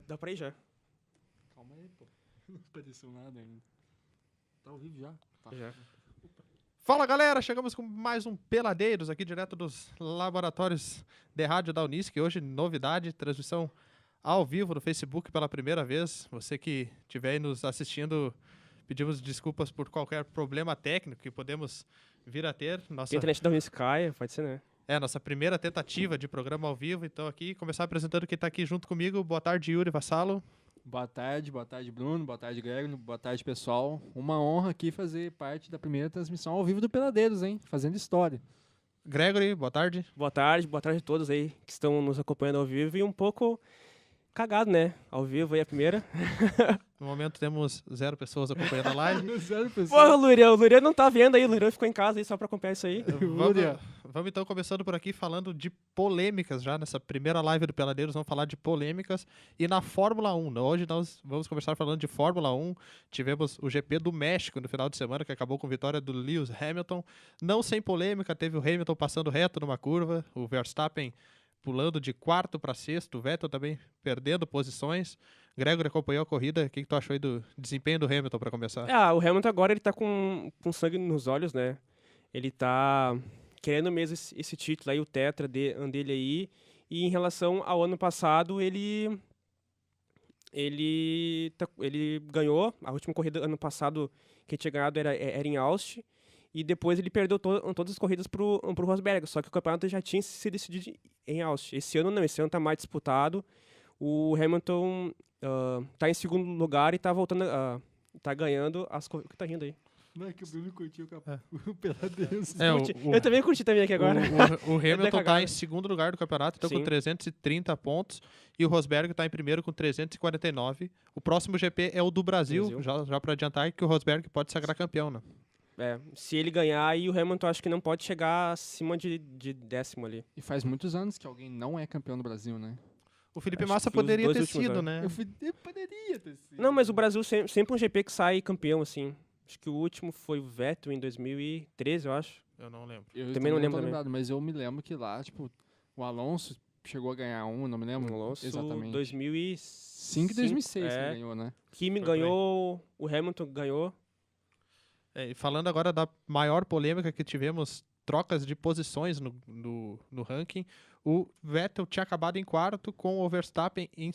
Dá pra ir já. Calma aí, pô. Não apareceu nada ainda. Tá ao vivo já? Tá. Já. Fala galera, chegamos com mais um Peladeiros aqui direto dos laboratórios de rádio da Unisc. Hoje novidade, transmissão ao vivo no Facebook pela primeira vez. Você que estiver aí nos assistindo, pedimos desculpas por qualquer problema técnico que podemos vir a ter. A internet da Unisc cai, pode ser, né? Nossa primeira tentativa de programa ao vivo. Então aqui, começar apresentando quem está aqui junto comigo. Boa tarde, Yuri Vassalo. Boa tarde Bruno, boa tarde Greg, boa tarde pessoal. Uma honra aqui fazer parte da primeira transmissão ao vivo do Peladeiros, hein? Fazendo história. Gregory, boa tarde. Boa tarde a todos aí que estão nos acompanhando ao vivo e um pouco cagado, né? Ao vivo aí a primeira. No momento temos 0 pessoas acompanhando a live. 0 pessoas. Porra, o Lurian não tá vendo aí, o Lurian ficou em casa aí só pra acompanhar isso aí. Vamos então começando por aqui falando de polêmicas já, nessa primeira live do Peladeiros, vamos falar de polêmicas. E na Fórmula 1, hoje nós vamos começar falando de Fórmula 1, tivemos o GP do México no final de semana, que acabou com vitória do Lewis Hamilton, não sem polêmica, teve o Hamilton passando reto numa curva, o Verstappen pulando de quarto para sexto, o Vettel também perdendo posições. Gregory acompanhou a corrida, o que tu achou aí do desempenho do Hamilton para começar? O Hamilton agora ele tá com sangue nos olhos, né? Ele tá querendo mesmo esse título aí, o tetra dele aí. E em relação ao ano passado, ele ganhou. A última corrida ano passado que tinha ganhado era em Austin. E depois ele perdeu todas as corridas pro Rosberg. Só que o campeonato já tinha se decidido em Austin. Esse ano não, esse ano tá mais disputado. O Hamilton tá em segundo lugar e tá voltando, tá ganhando as corridas. O que tá rindo aí? Não, é que o Bruno curtiu o Peladeiros. Eu também curti também aqui agora. O Hamilton tá em segundo lugar do campeonato, então com 330 pontos. E o Rosberg tá em primeiro com 349. O próximo GP é o do Brasil. Já para adiantar que o Rosberg pode sagrar campeão, né? Se ele ganhar, aí o Hamilton acho que não pode chegar acima de décimo ali. E faz muitos anos que alguém não é campeão do Brasil, né? O Felipe Massa poderia ter sido, né? Poderia ter sido. Não, mas o Brasil sempre um GP que sai campeão, assim. Acho que o último foi o Vettel em 2013, eu acho. Eu não lembro. Eu também não lembro lembrado, mas eu me lembro que lá, tipo, o Alonso chegou a ganhar não me lembro. O Alonso, exatamente. 2005 e 2006 ele ganhou, né? Kimi ganhou, o Hamilton ganhou. E falando agora da maior polêmica que tivemos, trocas de posições no ranking, o Vettel tinha acabado em quarto com o Verstappen em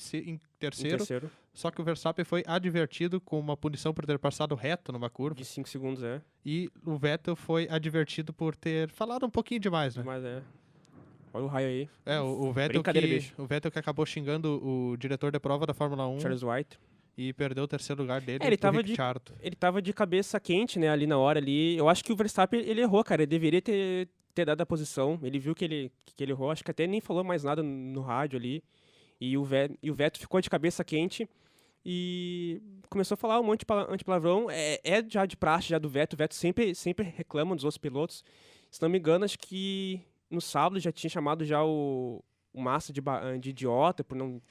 terceiro. Só que o Verstappen foi advertido com uma punição por ter passado reto numa curva. De 5 segundos, E o Vettel foi advertido por ter falado um pouquinho demais, né? Olha o raio aí. O Vettel que acabou xingando o diretor de prova da Fórmula 1. Charles White. E perdeu o terceiro lugar dele. Ele tava de cabeça quente, né, ali na hora ali. Eu acho que o Verstappen, ele errou, cara. Ele deveria ter dado a posição. Ele viu que ele errou. Acho que até nem falou mais nada no rádio ali. E o Vettel ficou de cabeça quente e começou a falar um monte de antipalavrão. É já de praxe já do Vettel. O Vettel sempre reclama dos outros pilotos. Se não me engano, acho que no sábado já tinha chamado já o Massa de idiota por não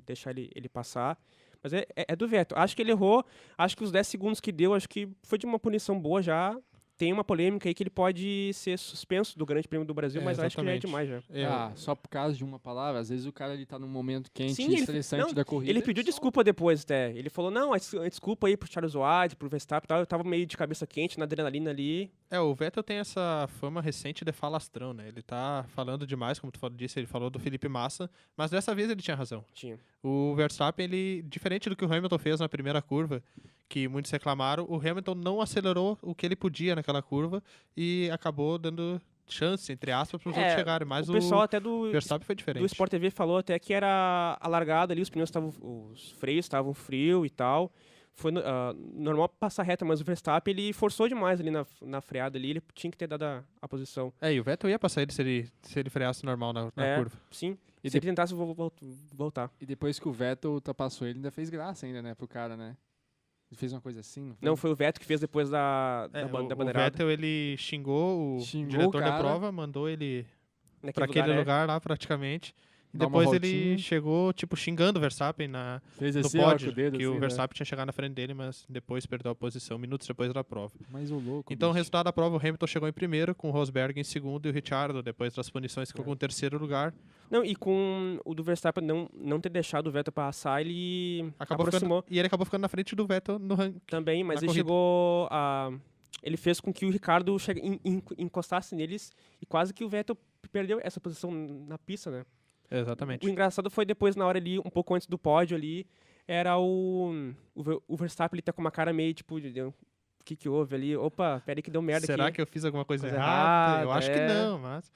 deixar ele passar. Mas é do Vettel. Acho que ele errou. Acho que os 10 segundos que deu, acho que foi de uma punição boa já. Tem uma polêmica aí que ele pode ser suspenso do Grande Prêmio do Brasil, mas acho que já é demais já. Só por causa de uma palavra. Às vezes o cara ele tá num momento quente e estressante da corrida. Ele pediu desculpa depois até. Ele falou, não, desculpa aí pro Charles White, pro Verstappen e tal. Eu tava meio de cabeça quente, na adrenalina ali. O Vettel tem essa fama recente de falastrão, né? Ele tá falando demais, como tu disse, ele falou do Felipe Massa, mas dessa vez ele tinha razão. Tinha. O Verstappen, ele, diferente do que o Hamilton fez na primeira curva, que muitos reclamaram, o Hamilton não acelerou o que ele podia naquela curva e acabou dando chance, entre aspas, para os outros chegarem. Mas o pessoal até do Verstappen foi diferente. Do Sport TV falou até que era a largada ali, os freios estavam frios e tal. Foi normal passar reta, mas o Verstappen ele forçou demais ali na freada ali, ele tinha que ter dado a posição. E o Vettel ia passar ele se ele freasse normal na curva. Sim. E se ele tentasse voltar. E depois que o Vettel ultrapassou ele, ainda fez graça ainda, né, pro cara, né? Ele fez uma coisa assim, não foi o Vettel que fez depois da bandeirada. O Vettel, ele xingou o diretor da prova, mandou ele para aquele lugar lá praticamente. Dá uma Depois ele voltinha. chegou, tipo, xingando o Verstappen Fez no assim, ó, com pódio, o dedo, que assim, o né? Verstappen tinha chegado na frente dele, mas depois perdeu a posição, minutos depois da prova. Mas o louco, Então, o bicho. resultado da prova, o Hamilton chegou em primeiro, com o Rosberg em segundo e o Ricciardo, depois das punições, ficou com o terceiro lugar. Não, e com o do Verstappen não ter deixado o Vettel passar, ele aproximou E ele acabou ficando na frente do Vettel no ranking. também, mas na ele corrida. chegou a... Ele fez com que o Ricardo encostasse neles e quase que o Vettel perdeu essa posição na pista, né? Exatamente. O engraçado foi depois, na hora ali, um pouco antes do pódio ali, era o Verstappen, ele tá com uma cara meio, tipo, o que houve ali? Opa, peraí que deu merda Será aqui. que eu fiz alguma coisa Coisa errada? Eu errada, acho que é. não, mas...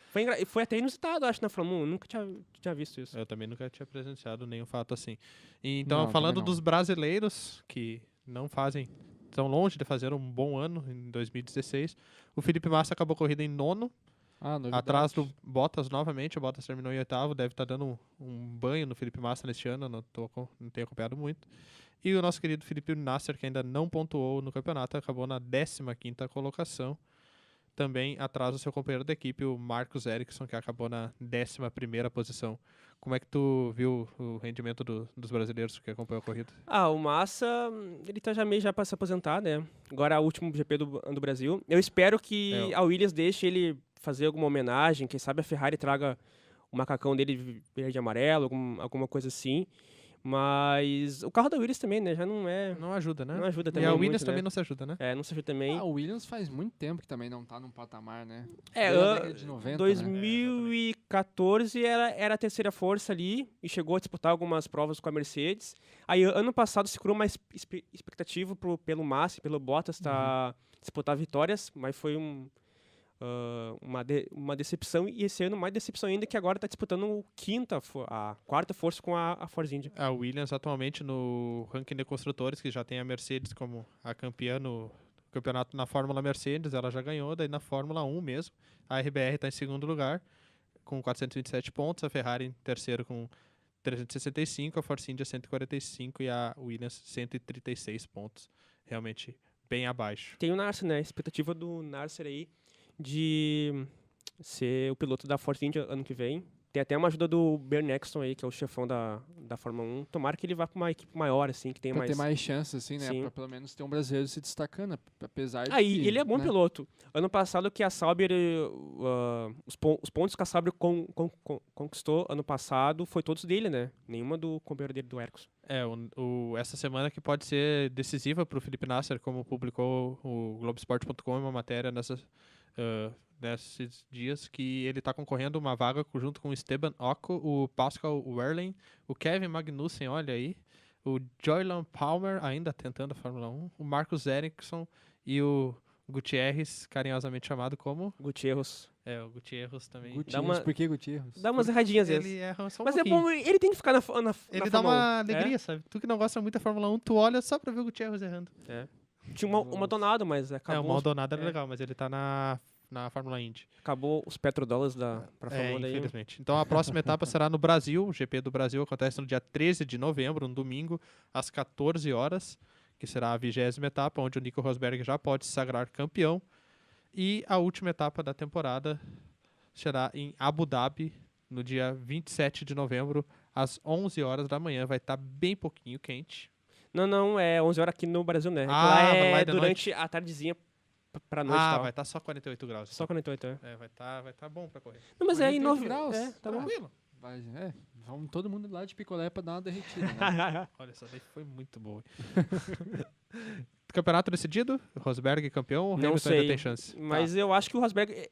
Foi até inusitado, acho, na Fórmula 1. Eu nunca tinha visto isso. Eu também nunca tinha presenciado nenhum fato assim. E, então, Não, falando também não. dos brasileiros que não fazem, estão longe de fazer um bom ano em 2016, o Felipe Massa acabou a corrida em nono, Ah, novidade. atrás do Bottas novamente. O Bottas terminou em oitavo, deve estar dando um banho no Felipe Massa neste ano, não tenho acompanhado muito. E o nosso querido Felipe Nasser, que ainda não pontuou no campeonato, acabou na 15ª colocação. Também atrás do seu companheiro da equipe, o Marcus Ericsson, que acabou na 11ª posição. Como é que tu viu o rendimento dos brasileiros que acompanhou a corrida? Ah, o Massa, ele tá já meio já pra se aposentar, né? Agora é o último GP do Brasil. Eu espero que É. a Williams deixe ele fazer alguma homenagem, quem sabe a Ferrari traga o macacão dele verde e amarelo, alguma coisa assim. Mas o carro da Williams também, né? Já não é... Não ajuda, né? Não ajuda E também a muito, Williams né? também não se ajuda, né? É, não se ajuda também. Ah, o Williams faz muito tempo que também não tá num patamar, né? É, Desde a década de 90, né? 2014 era a terceira força ali e chegou a disputar algumas provas com a Mercedes. Aí, ano passado, se criou uma expectativa pelo Massa e pelo Bottas disputar vitórias, mas foi uma decepção. E esse ano, mais decepção ainda, que agora está disputando a quarta força com a Force India. A Williams atualmente no ranking de construtores, que já tem a Mercedes como a campeã no campeonato na Fórmula Mercedes, ela já ganhou, daí na Fórmula 1 mesmo. A RBR está em segundo lugar, com 427 pontos, a Ferrari em terceiro com 365, a Force India 145 e a Williams 136 pontos. Realmente bem abaixo. Tem o Narcer, né? A expectativa do Narcer aí de ser o piloto da Force India ano que vem. Tem até uma ajuda do Bernie Eccleston aí, que é o chefão da Fórmula 1. Tomara que ele vá para uma equipe maior, assim, que tenha Pra mais... ter mais chances, assim, né? Sim. Pra pelo menos ter um brasileiro se destacando, apesar de Aí, que, ele é bom né? piloto. Ano passado que a Sauber, os pontos que a Sauber conquistou ano passado foi todos dele, né? Nenhuma do companheiro dele, do Ericsson. Essa semana que pode ser decisiva para o Felipe Nasser, como publicou o Globoesporte.com, uma matéria nesses dias, que ele está concorrendo uma vaga junto com o Esteban Ocon, o Pascal Wehrlein, o Kevin Magnussen, olha aí, o Joylan Palmer, ainda tentando a Fórmula 1, o Marcus Ericsson e o Gutierrez, carinhosamente chamado como... Gutierrez. O Gutierrez também. Gutierrez, por que Gutierrez? Dá umas erradinhas às vezes. Ele erra só um Mas é pouquinho. bom, ele tem que ficar na Ele dá Fórmula 1. uma alegria, sabe? Tu que não gosta muito da Fórmula 1, tu olha só pra ver o Gutierrez errando. Tinha uma Donado, mas O acabou, Maldonado era é. legal, mas ele tá na Fórmula Indy. acabou os petrodólares pra Fórmula 1 daí. Infelizmente. Então a próxima etapa será no Brasil. O GP do Brasil acontece no dia 13 de novembro, um domingo, às 14 horas, que será a 20ª etapa, onde o Nico Rosberg já pode se sagrar campeão. E a última etapa da temporada será em Abu Dhabi, no dia 27 de novembro, às 11 horas da manhã. Vai estar bem pouquinho quente. Não, é 11 horas aqui no Brasil, né? Ah, Lá lá é de durante a tardezinha pra noite e tal. Vai estar só 48 graus. Só 48, é. Vai tá bom pra correr. Não, mas é em 48 9 graus. tá bom. Tranquilo. Vamos todo mundo lá de picolé pra dar uma derretida, né? Olha, essa daí foi muito boa. Campeonato decidido? Rosberg campeão ou Não Hamilton ainda sei, tem chance? mas eu acho que o Rosberg...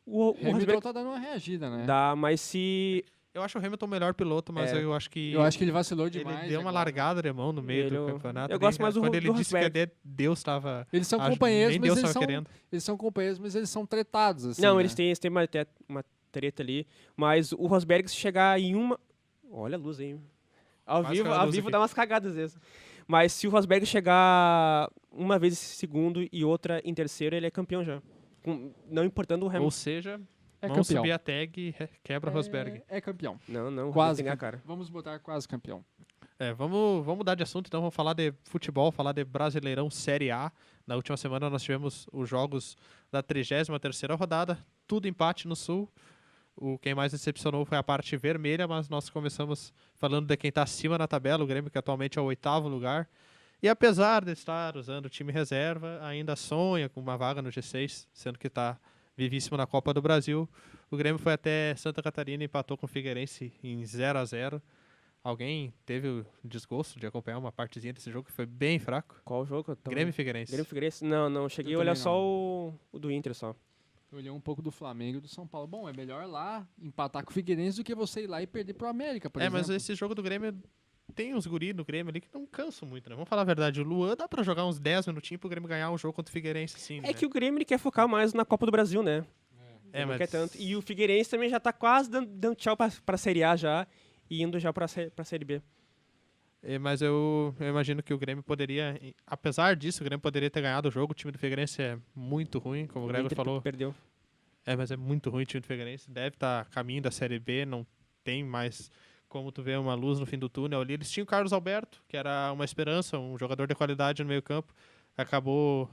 O Hamilton Rosberg tá dando uma reagida, né? dá, mas se... Eu acho o Hamilton o melhor piloto, mas eu acho que... Eu acho que ele vacilou ele demais. deu uma agora. largada de mão no meio Ele- do campeonato. eu gosto mais do Quando ele do disse Rosberg. que Deus estava... Eles são companheiros, nem mas Deus eles estava são, querendo. eles são companheiros, mas eles são tretados, assim. não, né? eles têm uma treta ali, mas o Rosberg se chegar em uma... Olha a luz aí. Ao Quase vivo, caiu a ao luz vivo aqui. dá umas cagadas às vezes. Mas se o Rosberg chegar uma vez em segundo e outra em terceiro, ele é campeão já. Não importando o Ou Hamilton. seja, É vamos campeão. subir a tag e quebra Rosberg. É campeão. Não, o Quase Rosberg tem que ganhar, campeão. cara. Vamos botar quase campeão. Vamos mudar de assunto, então vamos falar de futebol, falar de Brasileirão Série A. Na última semana nós tivemos os jogos da 33ª rodada, tudo empate no Sul. quem mais decepcionou foi a parte vermelha, mas nós começamos falando de quem está acima na tabela, o Grêmio, que atualmente é o 8º lugar. E apesar de estar usando o time reserva, ainda sonha com uma vaga no G6, sendo que está vivíssimo na Copa do Brasil. O Grêmio foi até Santa Catarina e empatou com o Figueirense em 0-0. Alguém teve o desgosto de acompanhar uma partezinha desse jogo que foi bem fraco? Qual jogo? Grêmio e Figueirense. Grêmio e Figueirense? Não. Cheguei a Eu olhar também só o do Inter, só. Eu olhei um pouco do Flamengo e do São Paulo. Bom, é melhor lá empatar com o Figueirense do que você ir lá e perder pro América, por exemplo. Mas esse jogo do Grêmio tem uns guri no Grêmio ali que não cansam muito, né? Vamos falar a verdade. O Luan dá pra jogar uns 10 minutinhos pro Grêmio ganhar um jogo contra o Figueirense, sim, né? É que o Grêmio ele quer focar mais na Copa do Brasil, né? Ele não quer tanto. E o Figueirense também já tá quase dando tchau pra Série A já e indo já pra Série B. Mas eu imagino que o Grêmio poderia, apesar disso, o Grêmio poderia ter ganhado o jogo. O time do Figueirense é muito ruim, como o Gregor Inter falou. Perdeu. Mas é muito ruim o time do Figueirense. Deve estar a caminho da Série B, não tem mais como tu vê uma luz no fim do túnel ali. Eles tinham o Carlos Alberto, que era uma esperança, um jogador de qualidade no meio campo. Acabou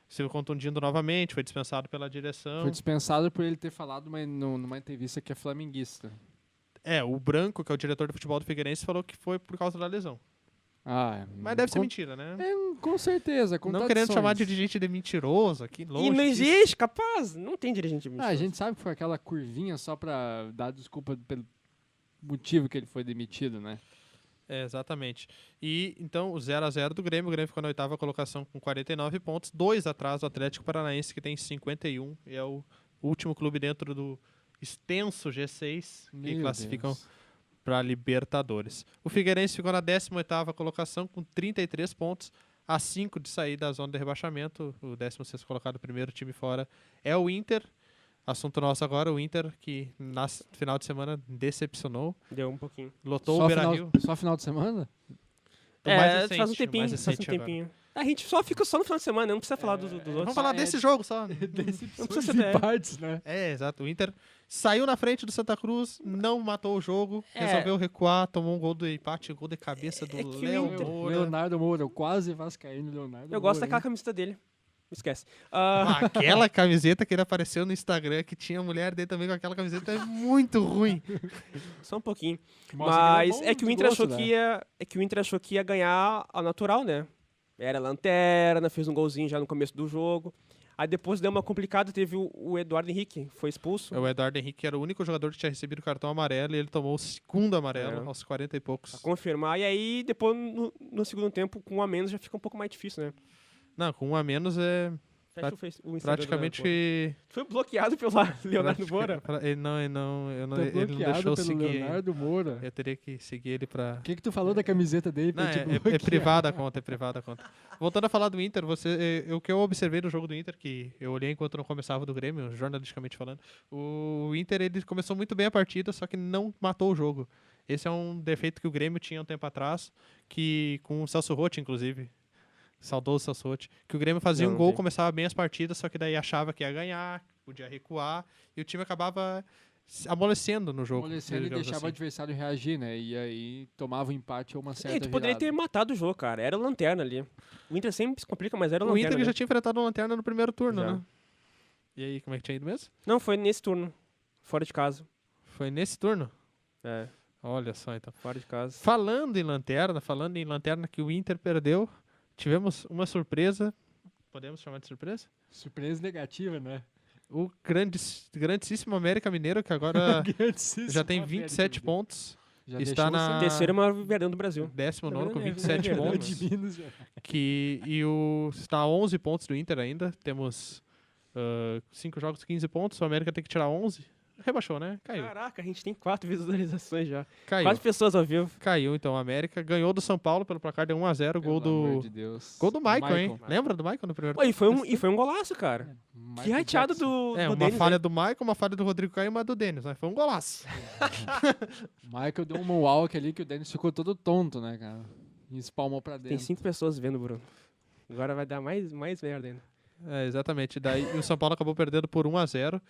se contundindo novamente, foi dispensado pela direção. Foi dispensado por ele ter falado numa entrevista que é flamenguista. O Branco, que é o diretor de futebol do Figueirense, falou que foi por causa da lesão. Mas deve ser mentira, né? Com certeza, com Não querendo chamar de dirigente de mentiroso aqui, longe E não disso. existe, capaz. Não tem dirigente A gente sabe que foi aquela curvinha só pra dar desculpa pelo motivo que ele foi demitido, né? Exatamente. E então o 0-0 do Grêmio. O Grêmio ficou na 8ª colocação com 49 pontos, 2 atrás do Atlético Paranaense, que tem 51. E é o último clube dentro do extenso G6 que Meu classificam Deus. para Libertadores. O Figueirense ficou na 18ª colocação com 33 pontos, a 5 de sair da zona de rebaixamento. O 16º colocado, primeiro time fora, é o Inter. Assunto nosso agora, o Inter, que no final de semana decepcionou. Deu um pouquinho. Lotou o Beira-Rio. Só final de semana? Faz um tempinho. mais recente Faz um tempinho. A gente só fica só no final de semana, não precisa falar dos outros. Vamos falar desse jogo só. Não precisa Precisa ser de partes, né? Exato. O Inter saiu na frente do Santa Cruz, não matou o jogo, resolveu recuar, tomou um gol do empate, gol de cabeça do que o Léo Inter- Moura. Leonardo Moura, o quase vascaíno Leonardo Eu gosto Moura, daquela hein? camiseta dele. Esquece. Aquela camiseta que ele apareceu no Instagram, que tinha a mulher dele também com aquela camiseta, é muito ruim. Só um pouquinho. Mostra Mas ele é que o de Inter gosto, achou né? que o Inter achou que ia ganhar a natural, né? Era lanterna, fez um golzinho já no começo do jogo. Aí depois deu uma complicada, teve o Eduardo Henrique, foi expulso. O Eduardo Henrique era o único jogador que tinha recebido cartão amarelo e ele tomou o segundo amarelo É. aos 40 e poucos. Pra confirmar. E aí, depois, no segundo tempo, com um a menos, já fica um pouco mais difícil, né? Não, com um a menos é Fecha o Instagram do praticamente... Leonardo Moura. Foi bloqueado pelo Leonardo Moura. Ele não Tá ele não bloqueado deixou pelo seguir. Leonardo Moura. Eu teria que seguir ele pra... O que tu falou da camiseta dele Não, pra te é bloquear? privada a conta, é privada a conta. Voltando a falar do Inter, o que eu observei no jogo do Inter, que eu olhei enquanto não começava do Grêmio, jornalisticamente falando, o Inter ele começou muito bem a partida, só que não matou o jogo. Esse é um defeito que o Grêmio tinha um tempo atrás, que com o Celso Roth, inclusive, saudoso Celso Roth, que o Grêmio fazia Não, um não gol, tem. começava bem as partidas, só que daí achava que ia ganhar, podia recuar, e o time acabava amolecendo no jogo. Amolecendo e digamos deixava o assim. adversário reagir, né? E aí tomava um empate ou uma certa Ele poderia ter virada. matado o jogo, cara. Era o lanterna ali. O Inter sempre se complica, mas era o O lanterna. Inter já né? tinha enfrentado o Lanterna no primeiro turno, Já. né? E aí, como é que tinha ido mesmo? Não, foi nesse turno. Fora de casa. Foi nesse turno? É, Olha só, então. fora de casa. Falando em lanterna que o Inter perdeu, tivemos uma surpresa. Podemos chamar de surpresa? Surpresa negativa, né? O grandíssimo América Mineiro, que agora Grandíssimo já tem América 27 Mineiro. pontos. Já está deixou na- sem- Terceiro maior verdão do Brasil. 19º com É 27 verdade. pontos. de Minas, já. Está a 11 pontos do Inter ainda. Temos 5 jogos, 15 pontos. O América tem que tirar 11. Rebaixou, né? Caiu. Caraca, a gente tem 4 visualizações já. Caiu. 4 pessoas ao vivo. Caiu, então. A América ganhou do São Paulo pelo placar de 1-0. Gol Pelo amor do... de Deus. Gol do Michael, hein? Michael. Lembra do Michael no primeiro Pô, e foi um golaço, cara. Michael Que rateado Jackson. do uma Denis, falha né? do Michael, uma falha do Rodrigo Caio e uma do Denis, né? Foi um golaço. Michael deu um moonwalk ali que o Dennis ficou todo tonto, né, cara? E espalmou pra Tem dentro. 5 pessoas vendo, Bruno. Agora vai dar mais merda ainda. Exatamente. Daí o São Paulo acabou perdendo por 1-0.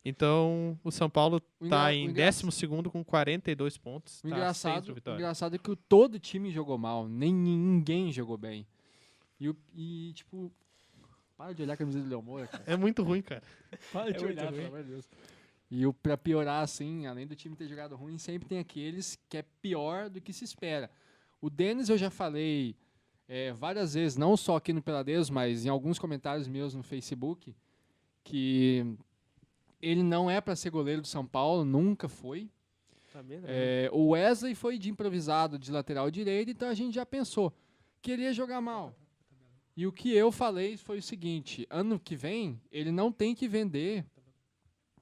Então o São Paulo tá em 12º com 42 pontos. O Tá a 6 engraçado, do o Vitória. engraçado é que todo time jogou mal, nem ninguém jogou bem. Tipo, para de olhar a camisa do Léo Moura, cara. É muito ruim, cara. Para de muito olhar, ruim. pelo amor de Deus. E pra piorar, assim, além do time ter jogado ruim, sempre tem aqueles que é pior do que se espera. O Denis eu já falei várias vezes, não só aqui no Peladeiros, mas em alguns comentários meus no Facebook, que ele não é para ser goleiro do São Paulo, nunca foi. Tá vendo? O Wesley foi de improvisado de lateral direito, então a gente já pensou, queria jogar mal. E o que eu falei foi o seguinte, ano que vem, ele não tem que vender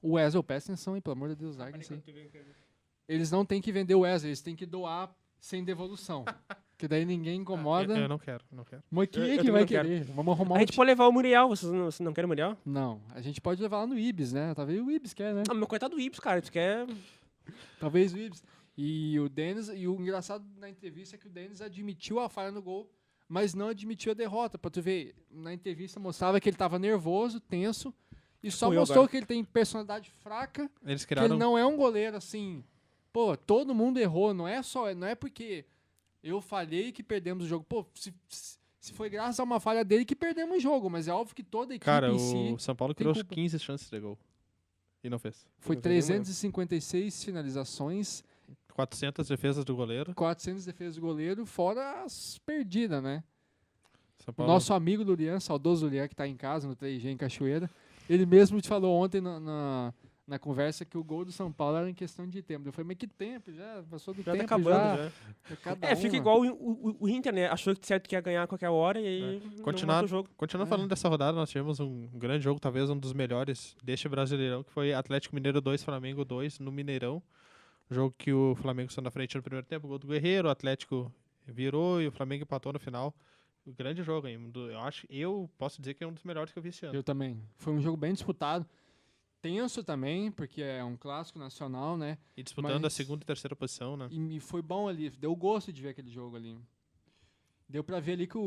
o Wesley. Presta atenção aí, pelo amor de Deus, larga isso aí. Eles não têm que vender o Wesley, eles têm que doar sem devolução. Que daí ninguém incomoda. Eu não quero, não quero. Mas quem é Eu que também vai não quero. querer? Vamos arrumar A um gente pode levar o Muriel, vocês não querem o Muriel? Não, a gente pode levar lá no Ibis, né? Talvez o Ibis quer, né? Ah, meu coitado do Ibs, cara, tu quer... Talvez o Ibis. E o Denis, e o engraçado na entrevista é que o Denis admitiu a falha no gol, mas não admitiu a derrota. Pra tu ver, na entrevista mostrava que ele tava nervoso, tenso, e só Foi mostrou agora. que ele tem personalidade fraca, Eles que ele criaram. não é um goleiro assim. Pô, todo mundo errou, não é porque eu falhei que perdemos o jogo. Pô, se foi graças a uma falha dele que perdemos o jogo, mas é óbvio que toda a equipe Cara, em si o São Paulo tem criou culpa. 15 chances de gol. E não fez. foi Não fez nenhuma. 356 finalizações, 400 defesas do goleiro. 400 defesas do goleiro, fora as perdidas, né? São O Paulo. nosso amigo Lurian, saudoso Lurian, que está em casa, no 3G em Cachoeira, ele mesmo te falou ontem na conversa que o gol do São Paulo era em questão de tempo. Eu falei, mas que tempo? Já passou do Já tempo tá acabando já. já. Cada Fica uma. igual o Inter, né? Achou que certo que ia ganhar a qualquer hora e aí não Continuar- mata o jogo. Continuando É. falando dessa rodada, nós tivemos um grande jogo, talvez um dos melhores deste Brasileirão, que foi Atlético Mineiro 2, Flamengo 2, no Mineirão. Jogo que o Flamengo saiu na frente no primeiro tempo, gol do Guerreiro, o Atlético virou e o Flamengo empatou no final. Um grande jogo, hein? Eu posso dizer que é um dos melhores que eu vi esse ano. Eu também. Foi um jogo bem disputado. Tenso também, porque é um clássico nacional, né? E disputando a Mas- segunda e terceira posição, né? E foi bom ali, deu gosto de ver aquele jogo ali. Deu pra ver ali que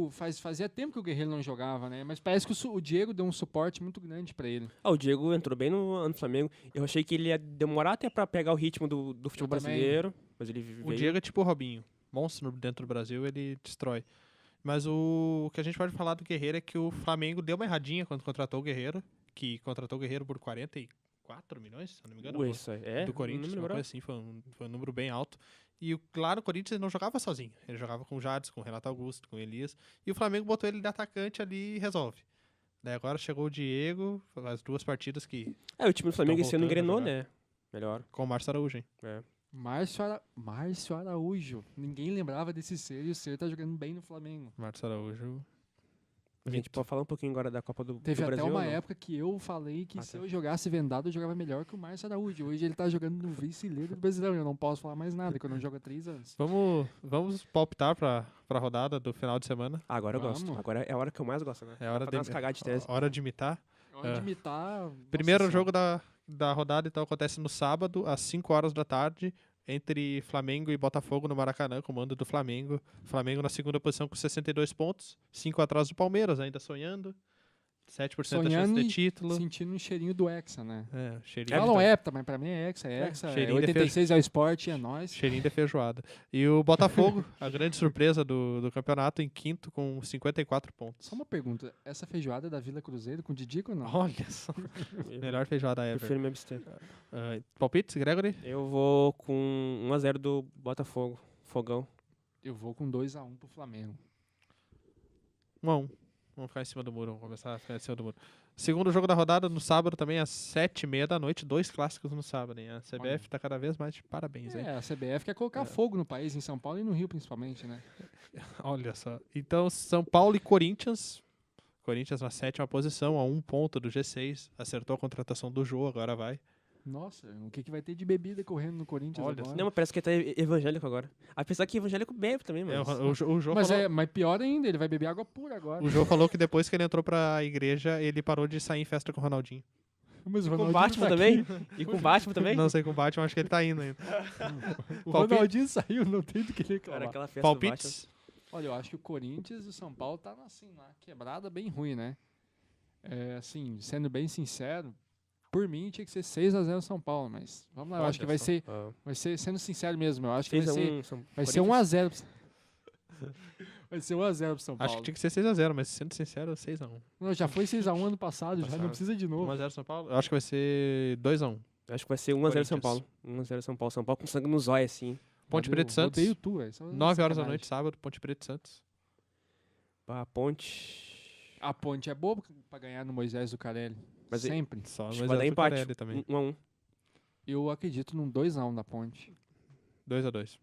fazia tempo que o Guerreiro não jogava, né? Mas parece que o Diego deu um suporte muito grande pra ele. O Diego entrou bem no ano do Flamengo. Eu achei que ele ia demorar até pra pegar o ritmo do futebol Eu também. brasileiro, mas ele veio. O Diego é tipo o Robinho. Monstro dentro do Brasil, ele destrói. Mas o que a gente pode falar do Guerreiro é que o Flamengo deu uma erradinha quando contratou o Guerreiro, que contratou o Guerreiro por 44 milhões, se eu não me engano. Ué, isso aí. Do Corinthians, não uma me coisa assim, foi um número bem alto. E claro, o Corinthians não jogava sozinho. Ele jogava com o Jadson, com o Renato Augusto, com o Elias. E o Flamengo botou ele de atacante ali e resolve. Daí agora chegou o Diego, as duas partidas que o time do Flamengo Tão esse ano voltando a engrenou, jogar. né? Melhor. com o Márcio Araújo, hein? Márcio Araújo. Ninguém lembrava desse ser e o ser tá jogando bem no Flamengo. Márcio Araújo. A gente pode falar um pouquinho agora da Copa do Teve até Brasil. uma ou não? época que eu falei que Ah, se tá. eu jogasse vendado, eu jogava melhor que o Márcio Araújo. Hoje ele tá jogando no vice-líder do Brasileirão. Eu não posso falar mais nada, que eu não jogo há 3 anos. Vamos palpitar pra rodada do final de semana. Agora eu gosto. Vamos. Agora é a hora que eu mais gosto, né? É hora Pra dar umas cagadas de tese. hora de imitar. Onde imitar. Primeiro nossa jogo da rodada, então, acontece no sábado, às 5 horas da tarde, entre Flamengo e Botafogo no Maracanã, comando do Flamengo. Flamengo na segunda posição com 62 pontos, 5 atrás do Palmeiras, ainda sonhando. 7% da chance Sonhando de e título. sentindo um cheirinho do Hexa, né? Cheirinho, Falam Hepta, mas pra mim é Hexa. É cheirinho de 86 é o esporte, é nóis. cheirinho de feijoada. E o Botafogo, a grande surpresa do campeonato, em quinto com 54 pontos. Só uma pergunta, essa feijoada é da Vila Cruzeiro com Didico ou não? Olha só, melhor feijoada Eu ever. prefiro me abster. Palpites, Gregory? Eu vou com 1x0 do Botafogo. Fogão. Eu vou com 2-1 pro Flamengo. 1-1. Vamos ficar em cima do muro, vamos começar a ficar em cima do muro. Segundo jogo da rodada, no sábado também, às 7h30 da noite. 2 clássicos no sábado, hein? A CBF Olha. tá cada vez mais de parabéns, hein? A CBF quer colocar fogo no país, em São Paulo e no Rio principalmente, né? Olha só. Então, São Paulo e Corinthians. Corinthians na 7ª posição, a 1 ponto do G6. Acertou a contratação do Jô, agora vai. Nossa, o que vai ter de bebida correndo no Corinthians Olha agora? Não, mas parece que tá evangélico agora. Apesar que evangélico bebe também, É, mas... o Jô Mas, falou, mas pior ainda, ele vai beber água pura agora. o Jô falou que depois que ele entrou pra igreja, ele parou de sair em festa com o Ronaldinho. Mas o Com Ronaldinho Batman tá também? aqui. E com Batman também? Não sei com o Batman, acho que ele tá indo ainda. O Palpite? Ronaldinho saiu, não tem do que Cara, reclamar. aquela festa do Palpites? Olha, eu acho que o Corinthians e o São Paulo tá assim, uma quebrada bem ruim, né? Assim, sendo bem sincero, por mim tinha que ser 6-0 São Paulo, mas vamos lá, eu Olha acho que vai só. ser, Batman. vai ser, sendo sincero mesmo, eu acho que 6x1. vai ser 1-0. Vai ser 1-0 pro São Paulo. Acho que tinha que ser 6-0, mas sendo sincero, 6-1. Não, já foi 6-1 ano passado, já Passado. não precisa de novo. 1-0 São Paulo? Eu acho que vai ser 2-1. Acho que vai ser 1x0 São Corinthians. Paulo. 1x0 São Paulo. São Paulo com sangue nos olhos, assim. Ponte Odeio- Preta e Santos. Odeio tu, velho. Isso é uma 9 horas da sacanagem. noite, sábado, Ponte Preta e Santos. A Ponte... A Ponte é boa pra ganhar no Moisés do Carelli. Mas Sempre. Só Acho que mas vai é dar do empate. Carelli também. 1x1. Eu acredito num 2x1 da Ponte. 2x2.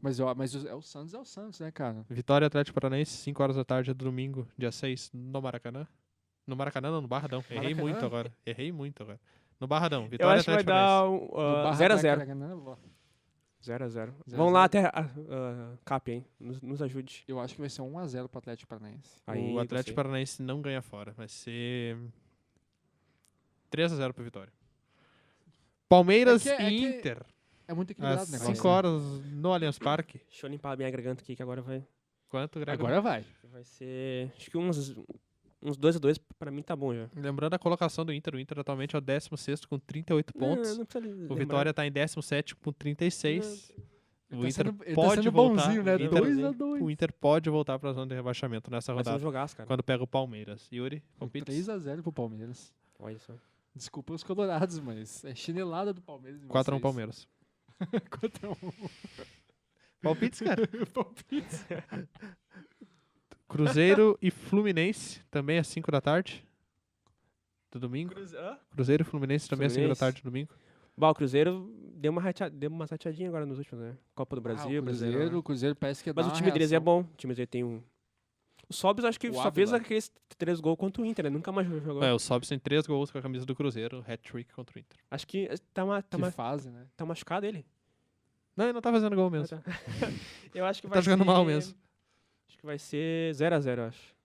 Mas o Santos, né, cara? Vitória Atlético Paranaense, 5 horas da tarde do domingo, dia 6, no Maracanã. No Maracanã não, no Barradão. Errei Maracanã? muito agora. Errei muito agora. No Barradão, Eu Vitória acho que vai Atlético Paranaense. dar No Barra 0x0. Maracanã, ó. 0x0. 0 Vamos lá a até Cap, hein? Nos ajude. Eu acho que vai ser 1x0 pro Atlético Paranaense. Aí, O Atlético gostei. Paranaense não ganha fora. Vai ser 3x0 pro Vitória. Palmeiras É que- e é que- Inter. É muito equilibrado Às o negócio. 5 horas no Allianz Parque. Deixa eu limpar a minha garganta aqui, que agora vai... Quanto, Gregor? Agora vai. Vai ser... Acho que uns 2x2 pra mim tá bom já. Lembrando a colocação do Inter. O Inter atualmente é o 16º com 38 pontos. Não precisa O lembrar. Vitória tá em 17º com 36. O Ele tá Inter sendo- ele tá pode sendo voltar. bonzinho, né? O Inter- 2x2. O Inter pode voltar pra zona de rebaixamento nessa Vai ser um rodada. jogaço, cara. Quando pega o Palmeiras. Yuri, palpites? 3x0 pro Palmeiras. Olha só. Desculpa os colorados, mas é chinelada do Palmeiras. em 4x1 vocês. Palmeiras. 4x1. Palpites, cara? Palpites. Cruzeiro e Fluminense, também às 5 da tarde. Do domingo. Cruzeiro e Fluminense também às 5 da Fluminense. tarde do domingo. Bom, o Cruzeiro deu uma rateadinha agora nos últimos, né? Copa do Brasil, o Brasileiro. o Cruzeiro parece que Mas dá o uma time deles é reação. bom. O time deles tem um... O Sobs acho que O só fez Ávila. aqueles 3 gols contra o Inter, né? Nunca mais jogou. É, o Sobs tem 3 gols com a camisa do Cruzeiro, hat-trick contra o Inter. Acho que Que fase, né? tá machucado ele. Não, ele não tá fazendo gol mesmo. Ah, tá. Eu acho que Ele vai tá jogando ser... mal mesmo. Acho que vai ser 0x0, eu acho.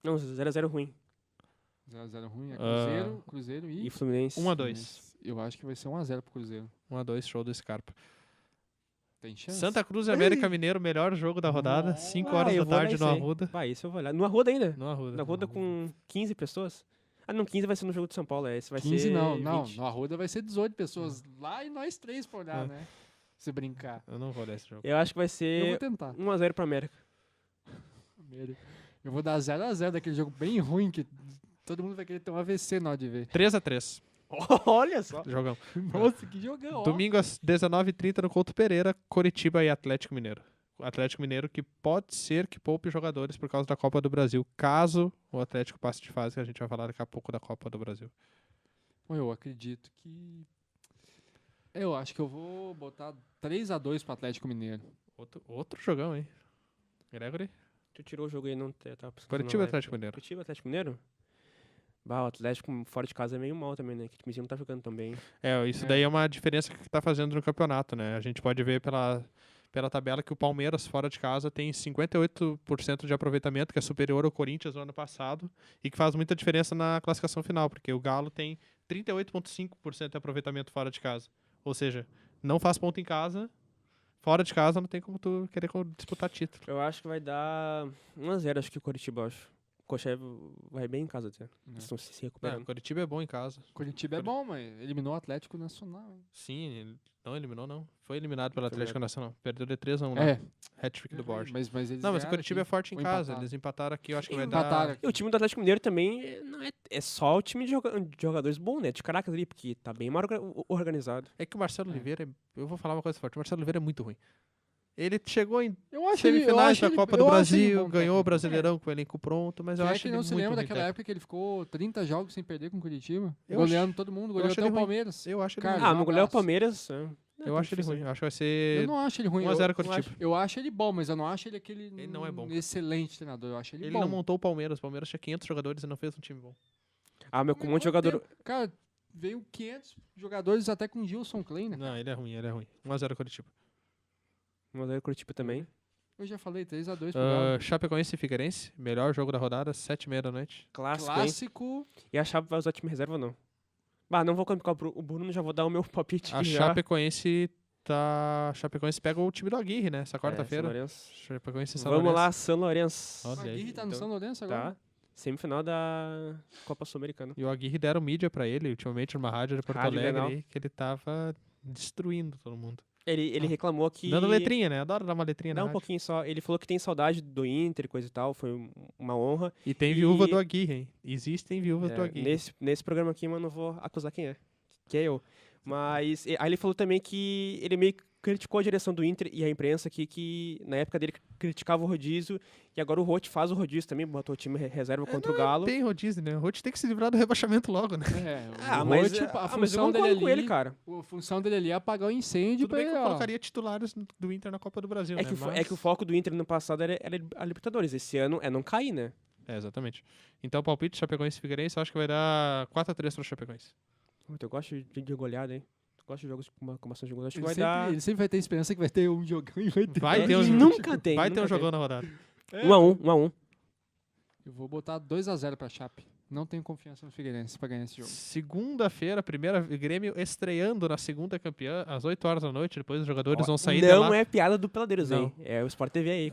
Não, 0x0 ruim. 0x0 ruim. É Ah. Cruzeiro E e... Fluminense. 1x2. Eu acho que vai ser 1x0 pro Cruzeiro. 1x2, show do Scarpa. Tem chance? Santa Cruz e América Mineiro, melhor jogo da rodada. Nossa. 5 horas eu da vou tarde olhar no isso aí. Arruda. Vai, isso eu vou olhar. No Arruda ainda? No Arruda. No Arruda com 15 pessoas? Ah, não, 15 vai ser no jogo de São Paulo. Esse vai 15 ser não. Não, 20. no Arruda vai ser 18 pessoas lá e nós 3 pra olhar, né? Se brincar. Eu não vou olhar esse jogo. Eu acho que vai Eu vou ser tentar. 1x0 pra América. Eu vou dar 0x0 daquele jogo bem ruim que todo mundo vai querer ter um AVC na hora de ver. 3x3. Olha só. Jogão. Nossa, que jogão, ó. Domingo às 19h30 no Couto Pereira, Coritiba e Atlético Mineiro. O Atlético Mineiro que pode ser que poupe jogadores por causa da Copa do Brasil, caso o Atlético passe de fase, que a gente vai falar daqui a pouco da Copa do Brasil. Bom, eu acredito que... Eu acho que eu vou botar 3x2 pro Atlético Mineiro. Outro jogão, hein? Gregory? Tu tirou o jogo aí, não tava pesquisando Coritiba e na live. Atlético Mineiro. Curitiba, Atlético Mineiro? Bah, o Atlético fora de casa é meio mal também, né? Que o timezinho não tá jogando tão bem. É, isso daí é uma diferença que tá fazendo no campeonato, né? A gente pode ver pela tabela que o Palmeiras, fora de casa, tem 58% de aproveitamento, que é superior ao Corinthians no ano passado, e que faz muita diferença na classificação final, porque o Galo tem 38,5% de aproveitamento fora de casa. Ou seja, não faz ponto em casa, fora de casa não tem como tu querer disputar título. Eu acho que vai dar 1x0, acho que o Coritiba, acho. O Coxa vai bem em casa até. Eles estão se É, recuperando. o Coritiba é bom em casa. Curitiba é bom, mas eliminou o Atlético Nacional. Hein? Sim, ele não eliminou, não. Foi eliminado pelo Foi Atlético eliminado. Nacional. Perdeu de 3-1 lá. É, Hat-trick do Borja. mas eles Não, mas o ganharam Coritiba é aqui. forte em Ou casa. empataram. Eles empataram aqui, eu acho que vai Empataram dar... aqui. E o time do Atlético Mineiro também não é só o time de jogadores bom, né? De Caracas ali, porque tá bem mal organizado. É que o Marcelo É. Oliveira, eu vou falar uma coisa forte, o Marcelo Oliveira é muito ruim. Ele chegou em Eu acho ele, eu semifinais acho da ele, Copa eu do acho ele Brasil, bom ganhou o técnico. Brasileirão com o elenco pronto, mas eu Quem é acho que ele não se muito lembra ruim daquela técnico. época que ele ficou 30 jogos sem perder com o Curitiba? Eu Goleando todo mundo, goleou acho até ele o ruim. Palmeiras. Eu acho ele Cara, ruim. Ah, um mas golear o abraço. Palmeiras... Eu acho ele ruim. Eu acho que vai ser Eu não acho ele ruim. 1x0 eu Coritiba. acho- Eu acho ele bom, mas eu não acho ele aquele Ele não é bom. excelente treinador. Eu acho ele, Ele bom. não montou o Palmeiras. O Palmeiras tinha 500 jogadores e não fez um time bom. Ah, meu, com um monte de Quanto jogador... tempo? Cara, veio 500 jogadores até com Gilson Kleiner. Não, ele é ruim, ele é ruim. 1x0 Coritiba. 1x0 Curitiba também. Eu já falei 3x2 pro Galo. Chapecoense e Figueirense, melhor jogo da rodada, 7h30 da noite. Clássico, hein? Clássico. E a Chape vai usar time reserva ou não? Bah, não vou complicar o Bruno, já vou dar o meu palpite A aqui já. Chapecoense Chapecoense pega o time do Aguirre, né? Essa É, quarta-feira. São Lourenço. Chapecoense e São Vamos Lourenço. lá, São Lourenço. Olha O aí. Aguirre tá no Então, São Lourenço agora? Tá. Semifinal da Copa Sul-Americana. E o Aguirre deram mídia pra ele, ultimamente, numa rádio de Porto Rádio Alegre, Grenal. aí, que ele tava destruindo todo mundo. Ele reclamou que... Dando letrinha, né? Adoro dar uma letrinha Não, na um rádio. pouquinho só. Ele falou que tem saudade do Inter e coisa e tal. Foi uma honra. E tem E- viúva do Aguirre, hein? Existem viúvas É, do Aguirre. nesse programa aqui, mas não vou acusar quem é. que é eu. Mas aí ele falou também que ele meio que criticou a direção do Inter e a imprensa aqui, que na época dele criticava o rodízio, e agora o Roth faz o rodízio também, botou o time reserva contra o Galo. Tem rodízio, né? O Roth tem que se livrar do rebaixamento logo, né? O Mas Roth, a eu função concordo dele com ali, ele, cara. a função dele ali é apagar o incêndio Tudo bem que eu ó. colocaria titulares do Inter na Copa do Brasil, É né? que, é que o foco do Inter no passado era a Libertadores, esse ano é não cair, né? É, exatamente. Então, o palpite Chapecoense e Figueirense, eu acho que vai dar 4-3 pro Chapecoense. Eu gosto de goleada, hein? Eu gosto de jogos com uma ação de gols. Acho que Ele vai sempre, dar ele sempre vai ter esperança que vai ter um jogão e vai ter. Vai É, ter e um nunca tem, Vai ter um nunca jogão tem. na rodada. 1-1. Eu vou botar 2-0 pra Chape. Não tenho confiança no Figueirense pra ganhar esse jogo. Segunda-feira, primeira Grêmio estreando na segunda campeã, às 8 horas da noite. Depois os jogadores vão sair de Não lá. é piada do Peladeiros, Não. hein? É o Sport TV aí.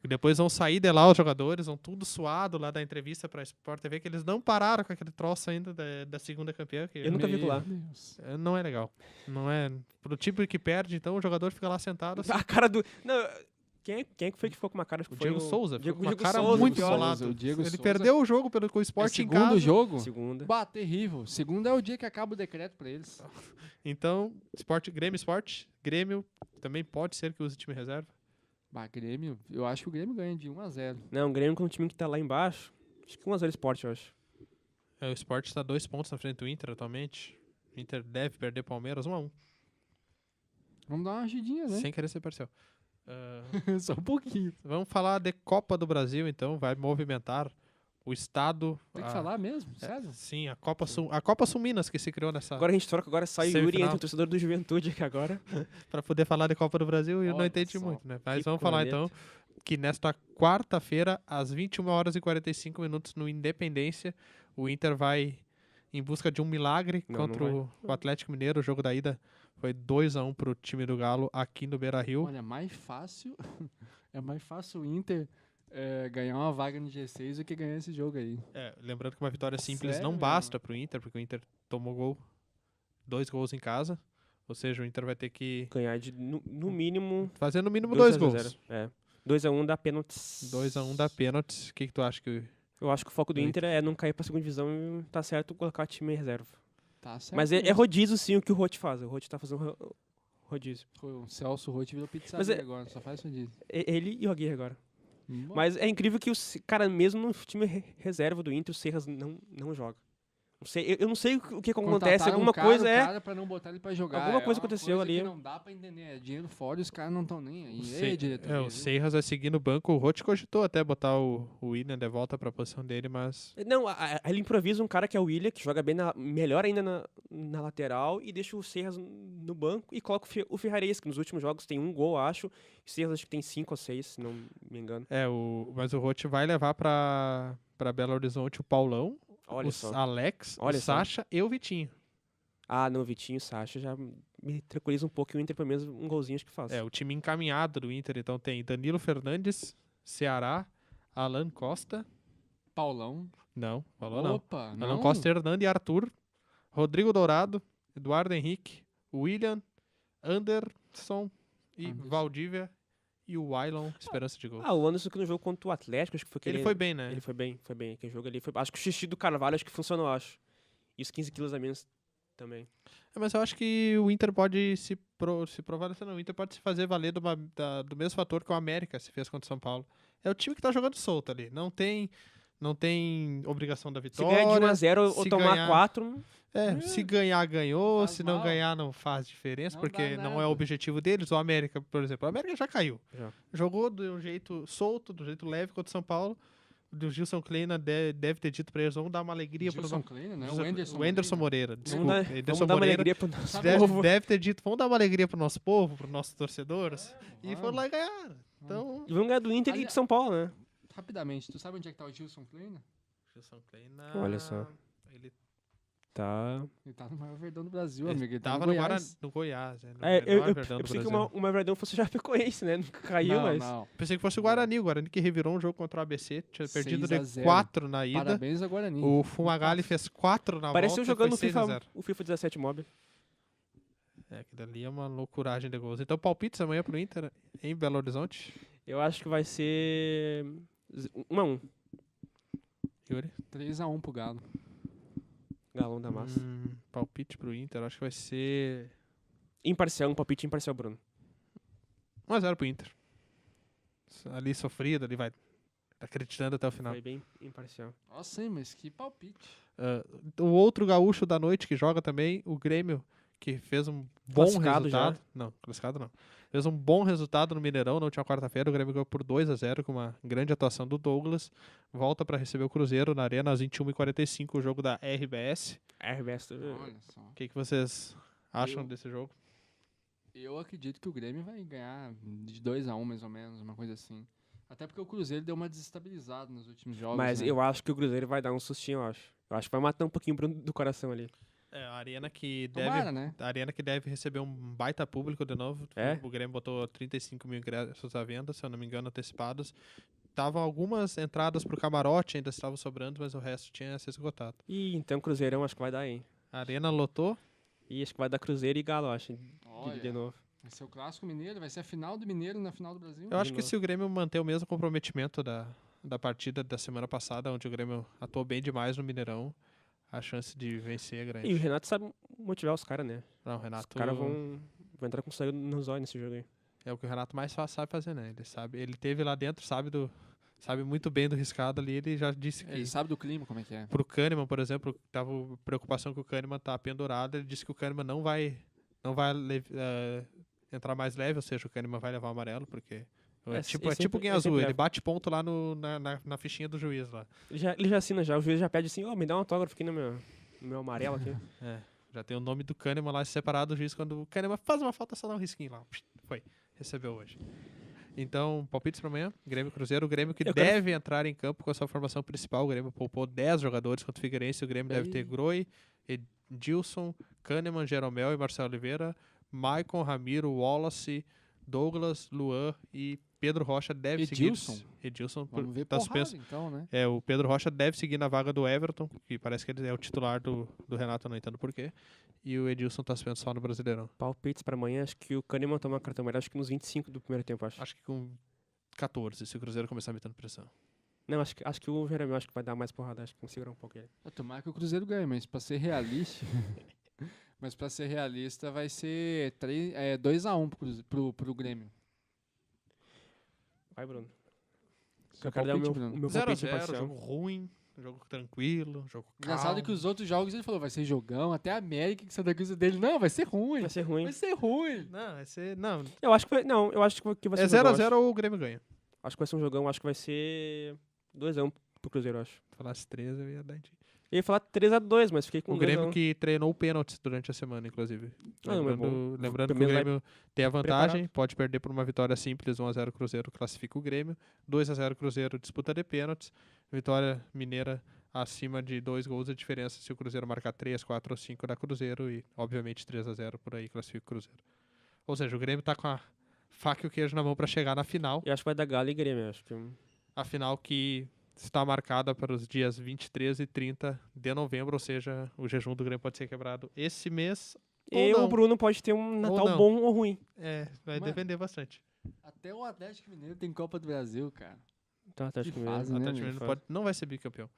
Depois vão sair de lá os jogadores, vão tudo suado lá da entrevista pra Sport TV, que eles não pararam com aquele troço ainda da segunda campeã. Que Eu nunca vi lá. Meu Deus. Não é legal. Não é. Pro tipo que perde, então o jogador fica lá sentado. Assim, A cara do... Não, quem foi que ficou com uma cara? Acho que o foi Diego Souza, ficou Diego, com uma Diego cara Souza, muito pior. solado. O Diego Ele Souza. perdeu o jogo com o É Sport em segundo casa. jogo? Segunda. Bah, terrível. Segundo é o dia que acaba o decreto pra eles. Então, Grêmio também pode ser que use time reserva. Bah, Grêmio, eu acho que o Grêmio ganha de 1-0. Não, o Grêmio com um time que tá lá embaixo. Acho que 1-0 Sport, eu acho. O Sport está 2 pontos na frente do Inter atualmente. O Inter deve perder Palmeiras 1-1. Vamos dar uma agidinha, né? Sem querer ser parcial. Só um pouquinho. Vamos falar de Copa do Brasil, então. Vai movimentar o estado. Tem que falar mesmo? Sério? Sim, a Copa Sul Minas que se criou nessa. Agora a gente troca, agora sai o Yuri e Semifinal. entra o torcedor do Juventude aqui agora. Para poder falar de Copa do Brasil, eu não Olha entendi só. muito, né? Mas Que vamos falar corneta. então que nesta quarta-feira, às 21 horas e 45 minutos, no Independência, o Inter vai em busca de um milagre Não, contra não o Atlético Mineiro. O jogo da ida foi 2-1 pro time do Galo aqui no Beira-Rio. Olha, mais fácil. É mais fácil o Inter ganhar uma vaga no G6 do que ganhar esse jogo aí. Lembrando que uma vitória simples Sério não mesmo? basta pro Inter, porque o Inter tomou 2 gols em casa. Ou seja, o Inter vai ter que Ganhar de, no mínimo, fazer no mínimo 2 2-0. gols. É. 2-1 dá pênaltis. 2-1 da pênaltis. O que tu acha que... Eu acho que o foco do Do Inter é não cair pra segunda divisão e tá certo colocar time em reserva. Tá certo. Mas é mesmo. rodízio sim o que o Roth faz. O Roth tá fazendo rodízio. O Celso Roth virou pizzaria Mas agora, só faz isso disso. Ele e o Aguirre agora. Mas é incrível que cara, mesmo no time reserva do Inter, o Serras não joga. Não sei, eu não sei o que acontece, Contrataram alguma um cara, coisa o é... cara pra não botar ele pra jogar. Alguma É coisa uma aconteceu coisa ali. que não dá pra entender. É dinheiro fora e os caras não estão nem aí. Ei, diretoria, o viu? Seiras vai seguir no banco. O Roth cogitou até botar o William de volta pra posição dele, mas... Não, ele improvisa um cara que é o Willian, que joga bem melhor ainda na lateral, e deixa o Serras no banco e coloca o Ferrares, que nos últimos jogos tem 1 gol, acho. O Serras acho que tem 5 ou 6, se não me engano. Mas o Roth vai levar pra Belo Horizonte o Paulão, Olha o só. Alex, Olha o só. Sacha e o Vitinho. Ah, não, Vitinho e Sacha já me tranquiliza um pouco, e o Inter pelo menos um golzinho acho que faz. O time encaminhado do Inter, então tem Danilo Fernandes, Ceará, Alan Costa. Paulão. Não, falou não. Opa, não. Alan Costa, Hernando e Arthur, Rodrigo Dourado, Eduardo Henrique, William, Anderson e Anderson. Valdívia e o Wailon, esperança de gol. O Anderson que no jogo contra o Atlético, acho que foi que Ele foi bem, né? Ele foi bem. Aquele jogo ali foi... Acho que o xixi do Carvalho acho que funcionou, acho. E os 15 quilos a menos também. Mas eu acho que o Inter pode se prevalecer, não. O Inter pode se fazer valer do mesmo fator que o América se fez contra o São Paulo. É o time que tá jogando solto ali. Não tem obrigação da Se vitória. ganhar de 1-0 ou se tomar ganhar- 4... Se ganhar, ganhou. Faz Se não mal. ganhar, não faz diferença, Não porque dá não é nada. o objetivo deles. O América, por exemplo, o América já caiu. Já. Jogou de um jeito solto, do jeito leve contra o São Paulo. O Gilson Kleina deve ter dito pra eles, vamos dar uma alegria pro Gilson Kleina, né? O Anderson Moreira. Vamos Desculpa. dar, Anderson vamos dar uma Moreira alegria pro nosso Sabe- povo. deve ter dito, vamos dar uma alegria pro nosso povo, pro nossos torcedores. E foram lá e ganharam. Então, E vamos ganhar do Inter e de São Paulo, né? Rapidamente, tu sabe onde é que tá o Gilson Kleina? Gilson Kleina. Olha só. Ele Tá. Ele tá no maior verdão do Brasil, amigo. Ele tá tava no no Goiás. Goiás. No Eu menor verdão do pensei que Brasil. o Maverdão fosse já Chapecoense, né? Nunca caiu, mas... Não. Pensei que fosse o Guarani que revirou um jogo contra o ABC, tinha perdido 6 a de 0. 4 na ida. Parabéns ao Guarani. O Fumagalli fez 4 na Pareceu volta jogando e foi 6 a 0. o FIFA 17 Mob. Que dali é uma loucuragem de gols. Então, palpites amanhã pro Inter em Belo Horizonte. Eu acho que vai ser 1-1. Yuri? 3-1 pro Galo. Galão da massa. Palpite pro Inter, acho que vai ser Imparcial, um palpite imparcial, Bruno. 1x0 pro Inter. Ali sofrido, ali vai tá acreditando até o final. Foi bem imparcial. Nossa, hein, mas que palpite. O outro gaúcho da noite que joga também, o Grêmio, que fez um bom Classificado resultado. já? Não, classificado não. Fez um bom resultado no Mineirão na última quarta-feira. O Grêmio ganhou por 2x0 com uma grande atuação do Douglas. Volta para receber o Cruzeiro na Arena às 21h45, o jogo da RBS. RBS. Olha só. O que vocês acham Eu- desse jogo? Eu acredito que o Grêmio vai ganhar de 2-1, mais ou menos, uma coisa assim. Até porque o Cruzeiro deu uma desestabilizada nos últimos jogos. Mas né? eu acho que o Cruzeiro vai dar um sustinho, eu acho. Eu acho que vai matar um pouquinho o Bruno do coração ali. É, a Arena que Tomara, né? A Arena que deve receber um baita público de novo. É? O Grêmio botou 35 mil ingressos à venda, se eu não me engano, antecipados. Estavam algumas entradas pro camarote, ainda estavam sobrando, mas o resto tinha se esgotado. E então Cruzeirão acho que vai dar, hein? A Arena lotou. E acho que vai dar Cruzeiro e Galo, acho. Olha, De novo. vai ser o Clássico Mineiro, vai ser a final do Mineiro na final do Brasil. Eu acho que novo. se o Grêmio manter o mesmo comprometimento da partida da semana passada, onde o Grêmio atuou bem demais no Mineirão, a chance de vencer é grande. E o Renato sabe motivar os caras, né? Não, o Os Renato caras vão entrar com sangue nos olhos nesse jogo aí. é o que o Renato mais sabe fazer, né? Ele teve lá dentro, sabe muito bem do riscado ali, ele já disse que Ele sabe do clima, como é que é. pro Kahneman, por exemplo, tava preocupação que o Kahneman tá pendurado, ele disse que o Kahneman não vai entrar mais leve, ou seja, o Kahneman vai levar o amarelo, porque é tipo sempre Guinha Azul, leva. ele bate ponto lá na fichinha do juiz lá. Ele já assina já, o juiz já pede assim, me dá um autógrafo aqui no meu amarelo aqui. Já tem o nome do Kahneman lá separado, o juiz quando o Kahneman faz uma falta só dá um risquinho lá. Foi, recebeu hoje. Então, palpites para amanhã, Grêmio e Cruzeiro. O Grêmio que Eu quero- deve entrar em campo com a sua formação principal. O Grêmio poupou 10 jogadores contra o Figueirense. O Grêmio deve ter Groi, Edilson, Kahneman, Jeromel e Marcelo Oliveira, Maicon, Ramiro, Wallace, Douglas, Luan e Pedro Rocha deve Edilson? seguir. Edilson, Vamos ver tá porrada, suspenso. então, né? O Pedro Rocha deve seguir na vaga do Everton, que parece que ele é o titular do Renato, eu não entendo porquê. E o Edilson tá suspenso só no Brasileirão. Palpites pra amanhã, acho que o Kahneman toma cartão amarelo, acho que nos 25 do primeiro tempo, acho. Acho que com 14, se o Cruzeiro começar metendo pressão. Não, acho que o Jeromel acho que vai dar mais porrada, acho que conseguirá um pouco ele. Tomara que o Cruzeiro ganhe, mas pra ser realista... mas pra ser realista vai ser 2-1 pro Grêmio. Vai, Bruno. Seu Eu quero dar o palpite, meu, Bruno? o meu 0x0, palpite imparcial. jogo ruim, jogo tranquilo, jogo Engraçado calmo. que os outros jogos ele falou, vai ser jogão, até a América que Santa Cruz dele, não, vai ser ruim. Vai ser ruim. Vai ser ruim. Não, vai ser... Não, Eu acho que vai, não, eu acho que vai ser é um jogão, 0x0 ou o Grêmio ganha. Acho que vai ser um jogão, acho que vai ser 2-1 pro Cruzeiro, eu acho. Se falasse 13, eu ia dar em ti. Eu ia falar 3-2, mas fiquei com O Grêmio 2-1. que treinou pênaltis durante a semana, inclusive. Ah, não, é Lembrando que o Pelo menos vai Grêmio tem a vantagem, preparado. pode perder por uma vitória simples, 1x0 Cruzeiro classifica o Grêmio, 2x0 Cruzeiro disputa de pênaltis, vitória mineira acima de 2 gols de diferença se o Cruzeiro marcar 3, 4 ou 5 da Cruzeiro e, obviamente, 3x0 por aí classifica o Cruzeiro. Ou seja, o Grêmio tá com a faca e o queijo na mão para chegar na final, Eu acho que vai dar Galo e Grêmio, acho que... a final que está marcada para os dias 23 e 30 de novembro, ou seja, o jejum do Grêmio pode ser quebrado esse mês ou E não. o Bruno pode ter um Natal não. bom ou ruim. Vai Mano. depender bastante. Até o Atlético Mineiro tem Copa do Brasil, cara. Tá, acho que fase, O né, Atlético meu? Mineiro não vai ser bicampeão.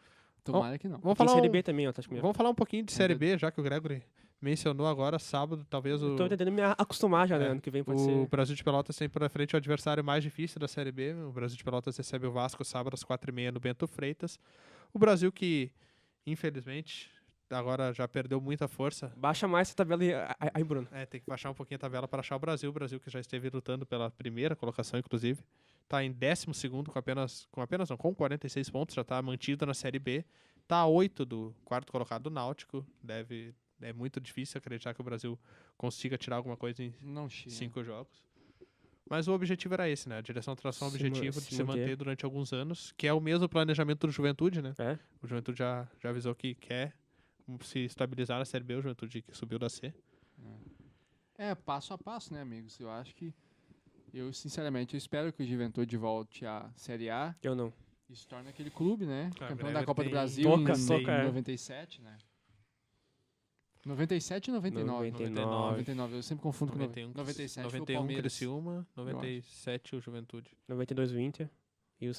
Tomara que não. Vamos Tem falar, Série B também, ó, acho que vamos falar um pouquinho de Série B, já que o Gregory mencionou agora, sábado, talvez o, Tô tentando me acostumar já, né? É, Ano que vem pode o ser. Brasil de Pelotas tem pela frente o adversário mais difícil da Série B. O Brasil de Pelotas recebe o Vasco sábado às 4h30 no Bento Freitas. O Brasil que, infelizmente, agora já perdeu muita força. Baixa mais essa tabela aí, Bruno. Tem que baixar um pouquinho a tabela para achar o Brasil. O Brasil que já esteve lutando pela primeira colocação, inclusive. Está em 12º com 46 pontos, já está mantido na Série B. Está a 8 do quarto colocado do Náutico. É muito difícil acreditar que o Brasil consiga tirar alguma coisa em Não chega. 5 jogos. Mas o objetivo era esse, né? A direção traçou um Se objetivo de se se manter manter. durante alguns anos, que é o mesmo planejamento do Juventude, né? É? O Juventude já avisou que quer se estabilizar na Série B, o Juventude que subiu da C. Passo a passo, né, amigos? Eu acho que... sinceramente, eu espero que o Juventude volte à Série A Eu não. e se torne aquele clube, né? Ah, Campeão Gregory da Copa do tem Brasil Toca, em toca, é. 97, né? 97 e 99? 99. Eu sempre confundo com 91, 97 foi o 91 Palmeiras. Criciúma, 97 o Juventude. 92 o Inter. E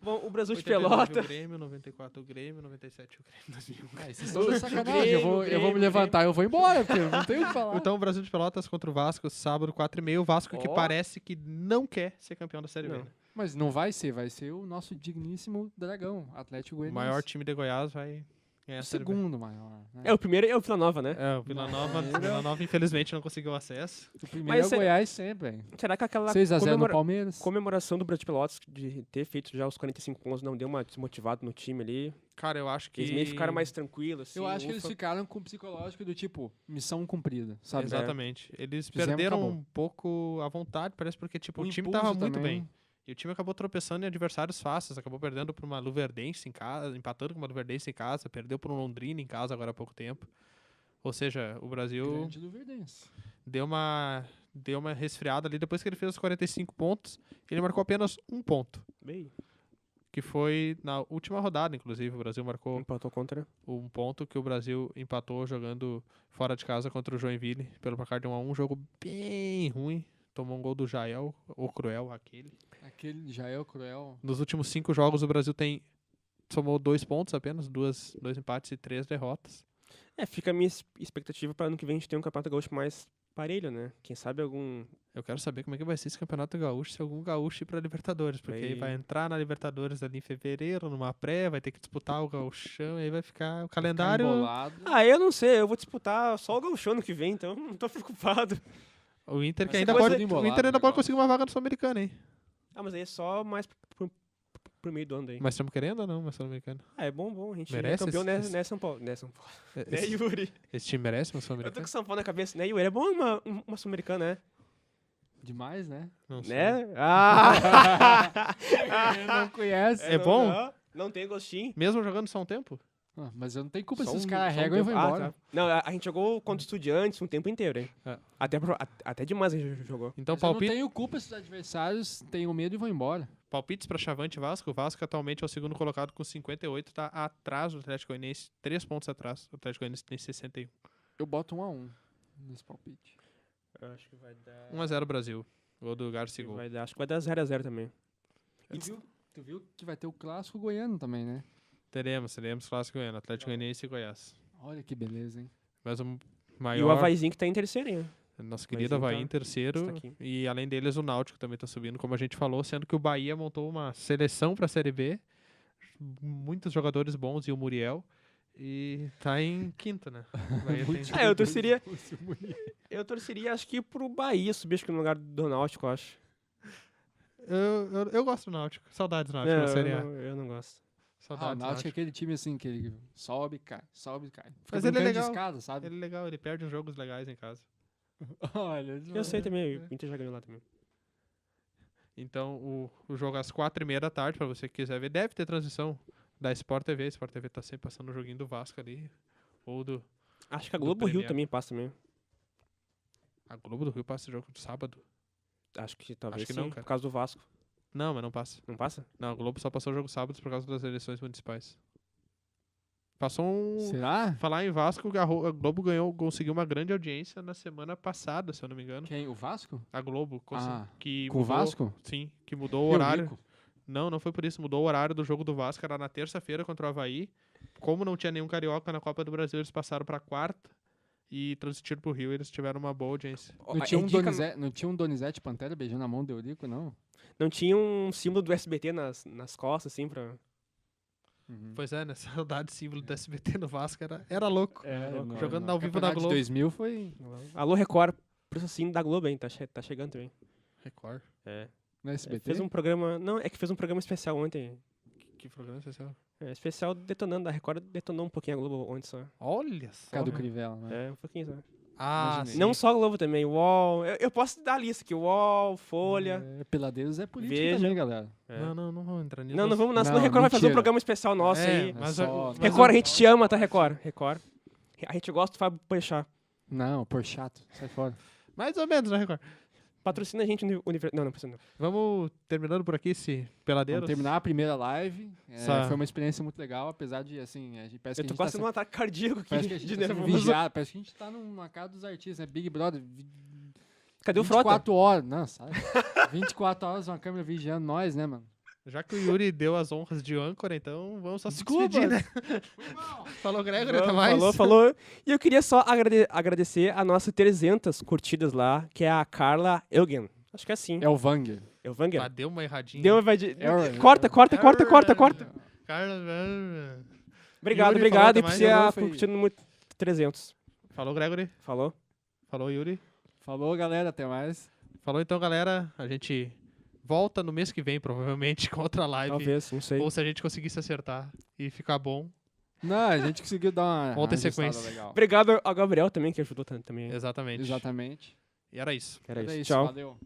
bom, o Brasil de 89 Pelotas. o Grêmio, 94 o Grêmio, 97 o Grêmio, 2001. Ah, vocês estão de sacanagem. Grêmio, Eu vou me levantar, eu vou embora, porque eu não tenho o que falar. Então, o Brasil de Pelotas contra o Vasco, sábado, 4h30. O Vasco que Ó. parece que não quer ser campeão da Série B. Não. né? Mas não vai ser o nosso digníssimo Dragão, Atlético O Goianiense. maior time de Goiás vai ganhar O a Série B. segundo maior. Né? O primeiro é o Vila Nova, né? É, o Vila Nova, infelizmente, não conseguiu acesso. O primeiro Mas é o será- Goiás sempre, hein? Será que aquela 6x0 no Palmeiras. comemoração do Brasil de Pelotas de ter feito já os 45 pontos não deu uma desmotivada no time ali? Cara, eu acho que... Eles meio ficaram mais tranquilos, assim. Eu acho que eles ufa. ficaram com o psicológico do tipo, missão cumprida, sabe? Exatamente. Eles Fizemos, perderam acabou. um pouco a vontade, parece, porque tipo, O o time impulso tava muito também. bem. E o time acabou tropeçando em adversários fáceis. Acabou perdendo para uma Luverdense em casa, empatando com uma Luverdense em casa, perdeu para um Londrina em casa agora há pouco tempo. Ou seja, o Brasil Grande do Verdense. deu uma resfriada ali. Depois que ele fez os 45 pontos, ele marcou apenas um ponto. Bem, Que foi na última rodada, inclusive. O Brasil marcou empatou contra. um ponto que o Brasil empatou jogando fora de casa contra o Joinville pelo placar de 1-1. Um jogo bem ruim. Tomou um gol do Jael, o Cruel, aquele. Aquele Jael Cruel. Nos últimos 5 jogos, o Brasil somou 2 pontos apenas, dois empates e 3 derrotas. Fica a minha expectativa para ano que vem a gente ter um campeonato gaúcho mais parelho, né? Quem sabe algum... Eu quero saber como é que vai ser esse campeonato gaúcho se algum gaúcho ir pra Libertadores, porque aí Aí- vai entrar na Libertadores ali em fevereiro, numa pré, vai ter que disputar o gauchão, aí vai ficar o calendário... Embolado. Eu não sei, eu vou disputar só o gauchão ano que vem, então não tô preocupado. O Inter que Vai ser ainda coisa pode, de o embolado Inter ainda o pode negócio. conseguir uma vaga no Sul-Americano, hein? Mas aí é só mais pro meio do ano aí. Mas estamos querendo ou não, mas Sul-Americano? É bom, a gente Merece é campeão, esse- né, São Paulo. Né, São Paulo. Né, Esse, Yuri? esse time merece uma Eu tô Sul-Americano? com São Paulo na cabeça, né, Yuri? É bom uma Sul-Americana, né? Demais, né? Não sei. Né? Ah! Não conhece. É bom? Não tem gostinho. Mesmo jogando só um tempo? Ah, mas eu não tenho culpa Só se os um- caras só um regam e tempo. vão embora. Tá. Não, a gente jogou contra Estudiantes um tempo inteiro, hein? É. Até demais a gente jogou. Então, Mas eu não tenho culpa se os adversários tenham medo e vão embora. palpites para Chavante e Vasco. O Vasco atualmente é o segundo colocado com 58, tá atrás do Atlético Goianiense, 3 pontos atrás. O Atlético Goianiense tem 61. Eu boto 1-1 nesse palpite. Eu acho que vai dar... 1-0 Brasil. Gol do Garcigol. Acho que vai dar 0x0 também. Tu viu que vai ter o clássico goiano também, né? Teremos clássico goiano, Atlético Goianiense e Goiás. Olha que beleza, hein? Mas o E o maior, Havaizinho que tá em terceiro, hein? nosso querido Havaizinho Avaí em terceiro. está aqui. E além deles, o Náutico também tá subindo, como a gente falou, sendo que o Bahia montou uma seleção pra Série B. Muitos jogadores bons e o Muriel. E tá em quinto, né? O Bahia tem- Eu torceria, acho que pro Bahia subir, acho que no lugar do Náutico, eu acho. Eu gosto do Náutico. Saudades do Náutico na Série A. Eu não gosto. Ah, o Saudades do Náutico é Náutico. aquele time assim que ele sobe, cai, sobe, cai. Fica Mas ele é brincando de legal. escada, sabe? Ele é legal, ele perde uns jogos legais em casa. Olha, Eu sei também, o Inter já ganhou lá também. Então, o jogo às 4h30 da tarde, pra você que quiser ver, deve ter transmissão da Sport TV. Sport TV tá sempre passando o joguinho do Vasco ali. Ou do... Acho que a Do Globo Rio Premier. também passa também. A Globo do Rio passa o jogo do sábado. Acho que talvez que sim, não, cara. por causa do Vasco. Não, mas não passa. Não passa? Não, a Globo só passou o jogo sábado por causa das eleições municipais. Passou um... Será? Falar em Vasco, a Globo conseguiu uma grande audiência na semana passada, se eu não me engano. Quem? O Vasco? A Globo, que Com o mudou- Vasco? Sim, que mudou o Rio horário. Rico. Não foi por isso. Mudou o horário do jogo do Vasco. Era na terça-feira contra o Avaí. Como não tinha nenhum carioca na Copa do Brasil, eles passaram pra quarta e transmitiram pro Rio. Eles tiveram uma boa audiência. Não tinha, não tinha um Donizete Pantera beijando a mão do Eurico, não? Não tinha um símbolo do SBT nas costas, assim, pra... Uhum. Pois é, né? Saudade símbolo do SBT no Vasco era louco. Não, Jogando não. ao vivo na Campeonato de Globo. 2000 foi Alô, Record. Patrocínio da Globo, hein? Tá chegando também. Record. É. no SBT. Fez um programa... Não, é que fez um programa especial ontem. Que programa especial? Especial detonando. A Record detonou um pouquinho a Globo ontem só. Olha só. Cadu Crivella, né? Um pouquinho só. Ah, Imaginei. sim. Não só a Globo também, UOL. Eu posso dar a lista aqui. UOL, Folha. Peladeiros é política Veja. também, galera. É. Não vamos entrar nisso. Não vamos. Senão Não, a Record vai fazer um mentira. programa especial nosso É, aí. mas só- Record, a gente te ama, tá, Record? Record. A gente gosta do Fábio Peixá. Não, por chato. Sai fora. Mais ou menos, né, Record? Patrocina a gente no Universo. Não, precisa não. Vamos terminando por aqui esse Peladeiros. Vamos terminar a primeira live. Essa- Foi uma experiência muito legal, apesar de, assim, a gente parece Eu que tô a gente quase tá num ataque cardíaco aqui parece que a gente de tá sendo nervoso. vigiado. Parece que a gente tá numa casa dos artistas, né? Big Brother. Cadê o Frota? 24 horas. Não, sabe? 24 horas uma câmera vigiando nós, né, mano? Já que o Yuri deu as honras de âncora, então vamos só se Desculpa. despedir, né? Falou, Gregory, até mais. Falou. E eu queria só agradecer a nossas 300 curtidas lá, que é a Carla Eugen. Acho que é assim. É o Vanger. É o Vanger. Ah, deu uma erradinha. Corta. Carla. Obrigado, Yuri, falou, e até por mais. você Falou, foi- curtindo muito 300. Falou, Gregory. Falou? Falou, Yuri. Falou, galera. Até mais. Falou então, galera. A gente volta no mês que vem, provavelmente, com outra live. Talvez, não sei. Ou se a gente conseguir se acertar e ficar bom. Não, a gente conseguiu dar uma Volta em ajustada sequência. legal. Obrigado ao Gabriel também, que ajudou também. Exatamente. Exatamente. E era isso. Era Era isso. isso. Tchau. Valeu.